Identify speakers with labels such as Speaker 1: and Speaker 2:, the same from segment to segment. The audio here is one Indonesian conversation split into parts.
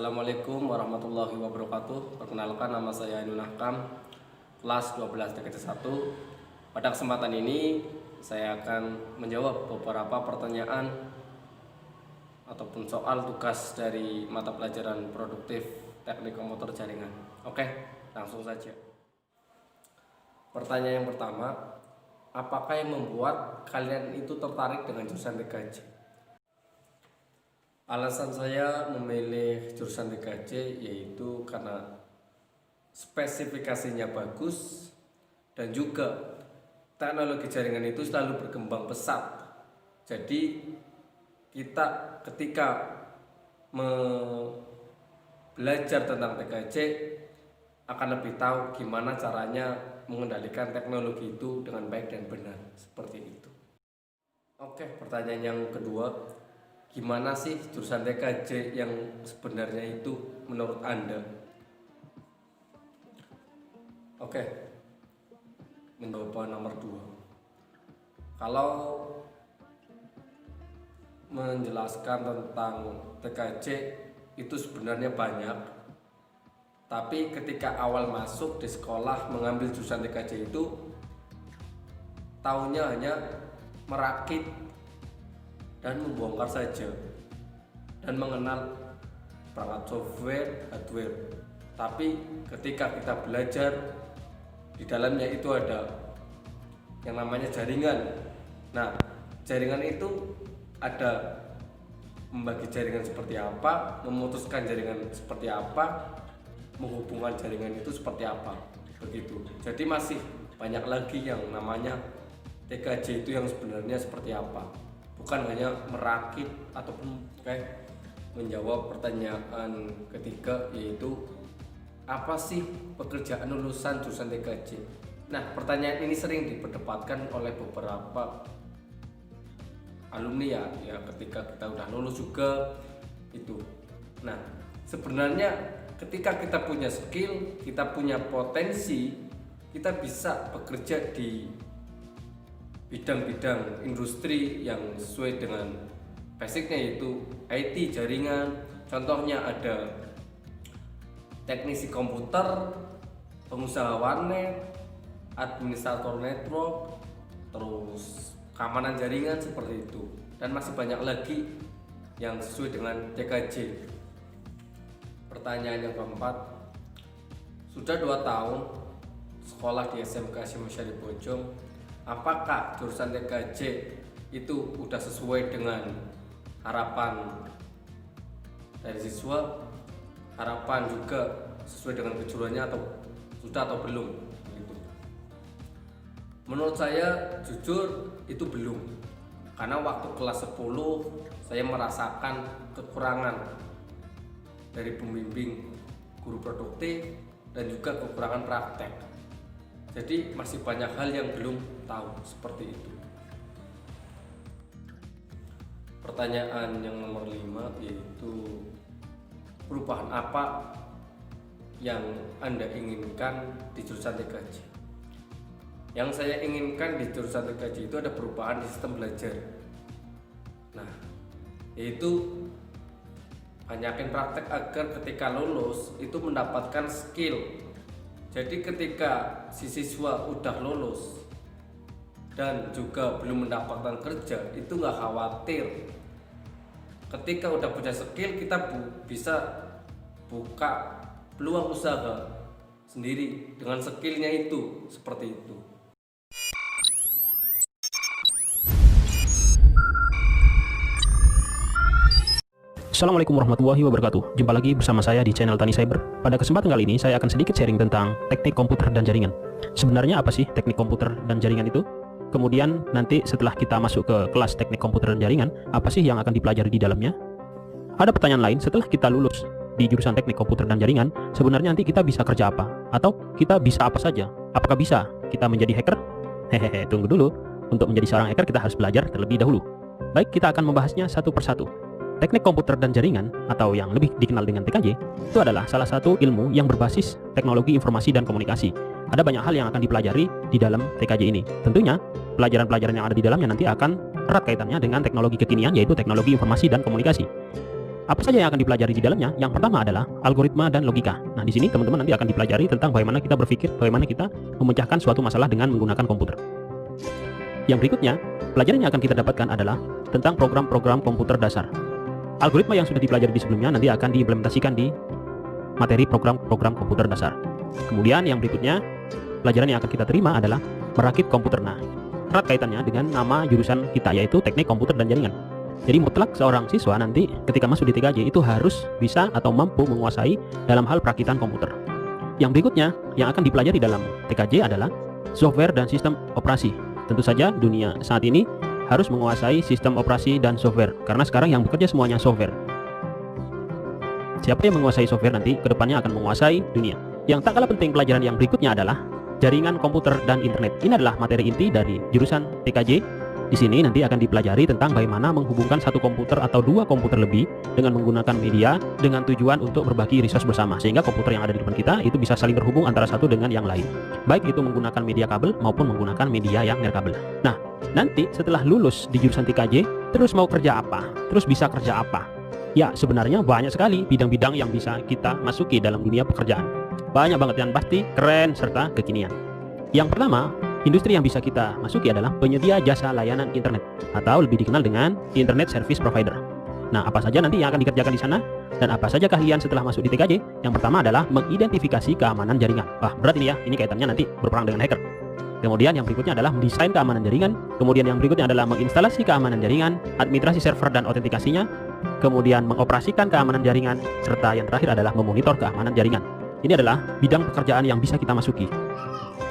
Speaker 1: Assalamualaikum warahmatullahi wabarakatuh. Perkenalkan, nama saya Ainun Ahkam, kelas 12 TKJ 1. Pada kesempatan ini saya akan menjawab beberapa pertanyaan ataupun soal tugas dari mata pelajaran produktif teknik komputer jaringan. Oke, langsung saja. Pertanyaan yang pertama, apakah yang membuat kalian itu tertarik dengan jurusan TKJ? Alasan saya memilih jurusan TKJ yaitu karena spesifikasinya bagus dan juga teknologi jaringan itu selalu berkembang pesat. Jadi kita ketika belajar tentang TKJ akan lebih tahu gimana caranya mengendalikan teknologi itu dengan baik dan benar, seperti itu. Oke, pertanyaan yang kedua, gimana sih jurusan TKJ yang sebenarnya itu menurut Anda? Oke, menjawab nomor 2. Kalau menjelaskan tentang TKJ itu sebenarnya banyak, tapi ketika awal masuk di sekolah mengambil jurusan TKJ itu tahunya hanya merakit dan membongkar saja dan mengenal perangkat software, hardware. Tapi ketika kita belajar, di dalamnya itu ada yang namanya jaringan. Nah, jaringan itu ada membagi jaringan seperti apa, memutuskan jaringan seperti apa, menghubungkan jaringan itu seperti apa, begitu. Jadi masih banyak lagi yang namanya TKJ itu yang sebenarnya seperti apa, bukan hanya merakit ataupun menjawab pertanyaan ketiga, yaitu apa sih pekerjaan lulusan jurusan TKJ. Nah, pertanyaan ini sering diperdebatkan oleh beberapa alumni ya ketika kita udah lulus juga itu. Nah, sebenarnya ketika kita punya skill, kita punya potensi, kita bisa bekerja di bidang-bidang industri yang sesuai dengan basicnya, yaitu IT jaringan. Contohnya ada teknisi komputer, pengusaha warnet, administrator network, terus keamanan jaringan, seperti itu. Dan masih banyak lagi yang sesuai dengan TKJ. Pertanyaan yang keempat, sudah 2 tahun sekolah di SMK Hasyim Asyari Bojong, apakah jurusan TKJ itu udah sesuai dengan harapan dari siswa, harapan juga sesuai dengan kejuruannya, atau sudah atau belum gitu. Menurut saya jujur itu belum, karena waktu kelas 10 saya merasakan kekurangan dari pembimbing guru produktif dan juga kekurangan praktek. Jadi masih banyak hal yang belum tahu, seperti itu. Pertanyaan yang nomor 5, yaitu perubahan apa yang Anda inginkan di jurusan TKJ? Yang saya inginkan di jurusan TKJ itu ada perubahan di sistem belajar. Nah, yaitu banyakin praktek agar ketika lulus itu mendapatkan skill. Jadi ketika si siswa udah lulus dan juga belum mendapatkan kerja, itu nggak khawatir. Ketika udah punya skill, kita bisa buka peluang usaha sendiri dengan skillnya itu, seperti itu.
Speaker 2: Assalamualaikum warahmatullahi wabarakatuh. Jumpa lagi bersama saya di channel Tani Cyber. Pada kesempatan kali ini saya akan sedikit sharing tentang teknik komputer dan jaringan. Sebenarnya apa sih teknik komputer dan jaringan itu? Kemudian nanti setelah kita masuk ke kelas teknik komputer dan jaringan, apa sih yang akan dipelajari di dalamnya? Ada pertanyaan lain, setelah kita lulus di jurusan teknik komputer dan jaringan, sebenarnya nanti kita bisa kerja apa? Atau kita bisa apa saja? Apakah bisa kita menjadi hacker? Hehehe, tunggu dulu. Untuk menjadi seorang hacker kita harus belajar terlebih dahulu. Baik, kita akan membahasnya satu persatu. Teknik komputer dan jaringan, atau yang lebih dikenal dengan TKJ, itu adalah salah satu ilmu yang berbasis teknologi informasi dan komunikasi. Ada banyak hal yang akan dipelajari di dalam TKJ ini. Tentunya, pelajaran-pelajaran yang ada di dalamnya nanti akan erat kaitannya dengan teknologi kekinian, yaitu teknologi informasi dan komunikasi. Apa saja yang akan dipelajari di dalamnya? Yang pertama adalah algoritma dan logika. Nah, di sini teman-teman nanti akan dipelajari tentang bagaimana kita berpikir, bagaimana kita memecahkan suatu masalah dengan menggunakan komputer. Yang berikutnya, pelajaran yang akan kita dapatkan adalah tentang program-program komputer dasar. Algoritma yang sudah dipelajari di sebelumnya nanti akan diimplementasikan di materi program-program komputer dasar. Kemudian yang berikutnya, pelajaran yang akan kita terima adalah merakit komputer. Nah, erat kaitannya dengan nama jurusan kita, yaitu Teknik Komputer dan Jaringan. Jadi mutlak seorang siswa nanti ketika masuk di TKJ itu harus bisa atau mampu menguasai dalam hal perakitan komputer. Yang berikutnya yang akan dipelajari dalam TKJ adalah software dan sistem operasi. Tentu saja dunia saat ini harus menguasai sistem operasi dan software, karena sekarang yang bekerja semuanya software. Siapa yang menguasai software nanti kedepannya akan menguasai dunia. Yang tak kalah penting pelajaran yang berikutnya adalah jaringan komputer dan internet. Ini adalah materi inti dari jurusan TKJ. Di sini nanti akan dipelajari tentang bagaimana menghubungkan satu komputer atau dua komputer lebih dengan menggunakan media dengan tujuan untuk berbagi resource bersama, sehingga komputer yang ada di depan kita itu bisa saling terhubung antara satu dengan yang lain, baik itu menggunakan media kabel maupun menggunakan media yang nirkabel. Nah, nanti setelah lulus di jurusan TKJ, terus mau kerja apa? Terus bisa kerja apa? Ya, sebenarnya banyak sekali bidang-bidang yang bisa kita masuki dalam dunia pekerjaan. Banyak banget yang pasti keren serta kekinian. Yang pertama, industri yang bisa kita masuki adalah penyedia jasa layanan internet atau lebih dikenal dengan Internet Service Provider. Nah, apa saja nanti yang akan dikerjakan di sana dan apa saja keahlian setelah masuk di TKJ? Yang pertama adalah mengidentifikasi keamanan jaringan. Wah, berat ini ya. Ini kaitannya nanti berperang dengan hacker. Kemudian yang berikutnya adalah mendesain keamanan jaringan. Kemudian yang berikutnya adalah menginstalasi keamanan jaringan, administrasi server dan autentikasinya. Kemudian mengoperasikan keamanan jaringan, serta yang terakhir adalah memonitor keamanan jaringan. Ini adalah bidang pekerjaan yang bisa kita masuki.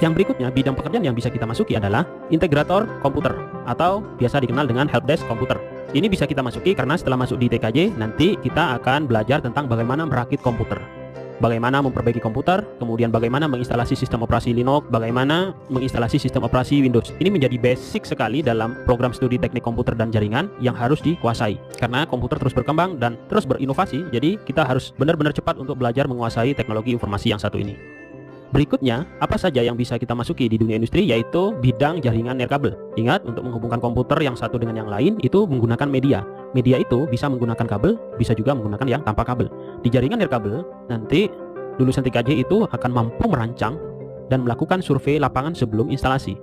Speaker 2: Yang berikutnya, bidang pekerjaan yang bisa kita masuki adalah integrator komputer atau biasa dikenal dengan helpdesk komputer. Ini bisa kita masuki karena setelah masuk di TKJ nanti kita akan belajar tentang bagaimana merakit komputer, bagaimana memperbaiki komputer, kemudian bagaimana menginstalasi sistem operasi Linux, bagaimana menginstalasi sistem operasi Windows. Ini menjadi basic sekali dalam program studi teknik komputer dan jaringan yang harus dikuasai. Karena komputer terus berkembang dan terus berinovasi, jadi kita harus benar-benar cepat untuk belajar menguasai teknologi informasi yang satu ini. Berikutnya, apa saja yang bisa kita masuki di dunia industri, yaitu bidang jaringan nirkabel. Ingat, untuk menghubungkan komputer yang satu dengan yang lain itu menggunakan media. Media itu bisa menggunakan kabel, bisa juga menggunakan yang tanpa kabel. Di jaringan nirkabel, nanti lulusan TKJ itu akan mampu merancang dan melakukan survei lapangan sebelum instalasi.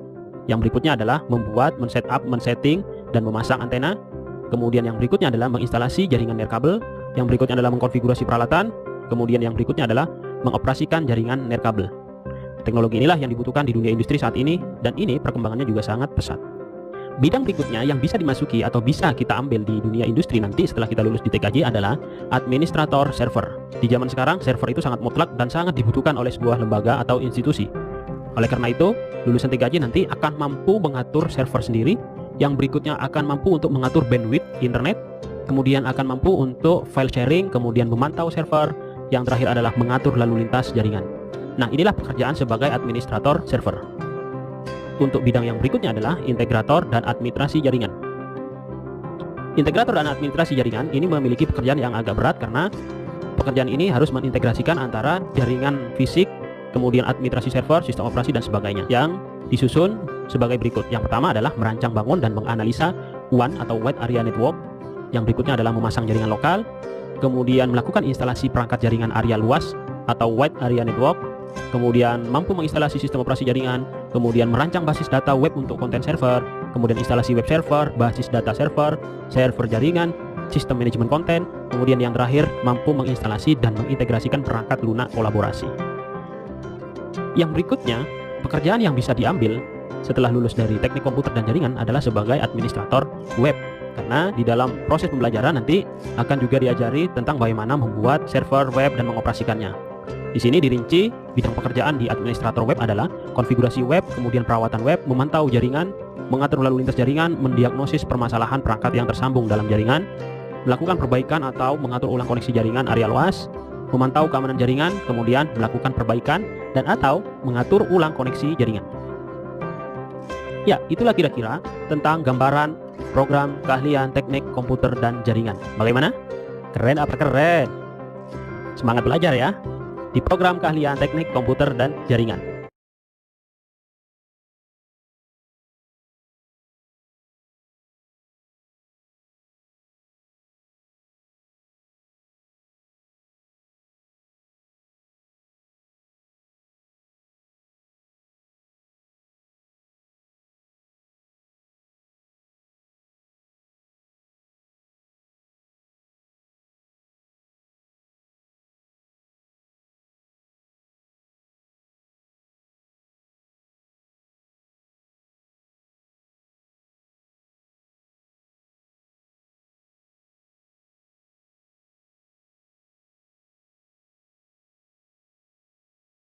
Speaker 2: Yang berikutnya adalah membuat, men-setup, men-setting, dan memasang antena. Kemudian yang berikutnya adalah menginstalasi jaringan nirkabel. Yang berikutnya adalah mengkonfigurasi peralatan. Kemudian yang berikutnya adalah mengoperasikan jaringan nirkabel. Teknologi inilah yang dibutuhkan di dunia industri saat ini, dan ini perkembangannya juga sangat pesat. Bidang berikutnya yang bisa dimasuki atau bisa kita ambil di dunia industri nanti setelah kita lulus di TKJ adalah administrator server. Di zaman sekarang, server itu sangat mutlak dan sangat dibutuhkan oleh sebuah lembaga atau institusi. Oleh karena itu, lulusan TKJ nanti akan mampu mengatur server sendiri, yang berikutnya akan mampu untuk mengatur bandwidth internet, kemudian akan mampu untuk file sharing, kemudian memantau server, yang terakhir adalah mengatur lalu lintas jaringan. Nah, inilah pekerjaan sebagai administrator server. Untuk bidang yang berikutnya adalah integrator dan administrasi jaringan. Integrator dan administrasi jaringan ini memiliki pekerjaan yang agak berat karena pekerjaan ini harus mengintegrasikan antara jaringan fisik, kemudian administrasi server, sistem operasi, dan sebagainya, yang disusun sebagai berikut. Yang pertama adalah merancang bangun dan menganalisa WAN atau Wide Area Network. Yang berikutnya adalah memasang jaringan lokal, kemudian melakukan instalasi perangkat jaringan area luas atau Wide Area Network, kemudian mampu menginstalasi sistem operasi jaringan, kemudian merancang basis data web untuk konten server, kemudian instalasi web server, basis data server, server jaringan, sistem manajemen konten, kemudian yang terakhir mampu menginstalasi dan mengintegrasikan perangkat lunak kolaborasi. Yang berikutnya, pekerjaan yang bisa diambil setelah lulus dari teknik komputer dan jaringan adalah sebagai administrator web. Karena di dalam proses pembelajaran nanti akan juga diajari tentang bagaimana membuat server web dan mengoperasikannya. Di sini dirinci bidang pekerjaan di administrator web adalah konfigurasi web, kemudian perawatan web, memantau jaringan, mengatur lalu lintas jaringan, mendiagnosis permasalahan perangkat yang tersambung dalam jaringan, melakukan perbaikan atau mengatur ulang koneksi jaringan area luas, memantau keamanan jaringan, kemudian melakukan perbaikan dan atau mengatur ulang koneksi jaringan. Ya, itulah kira-kira tentang gambaran program keahlian teknik komputer dan jaringan. Bagaimana? Keren apa keren? Semangat belajar ya di program keahlian teknik komputer dan jaringan.